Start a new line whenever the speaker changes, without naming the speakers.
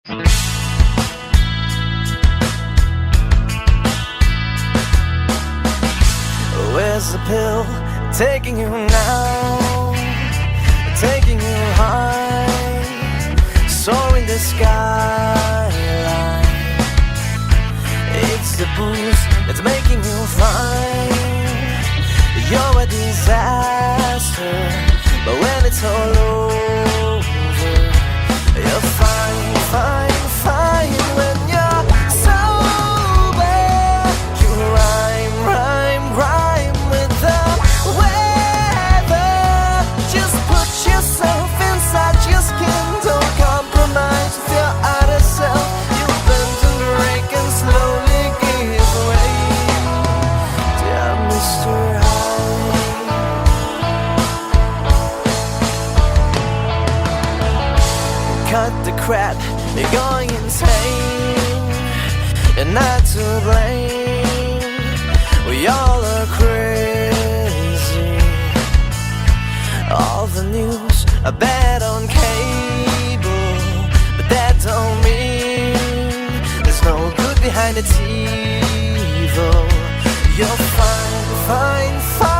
Where's the pill taking you now? Taking you high, soaring the skyline. It's the booze that's making you fine. You're a disaster, but when it's all over, you're fine, fine, fine. When you're sober, you rhyme, rhyme, rhyme with the weather. Just put yourself inside your skin. Don't compromise with your outer self. You bend and break and slowly give way. Dear Mr. Hyde, cut the crap, you're going insane. You're not to blame, we all are crazy. All the news are bad on cable, but that don't mean there's no good behind its evil. You're fine, fine, fine.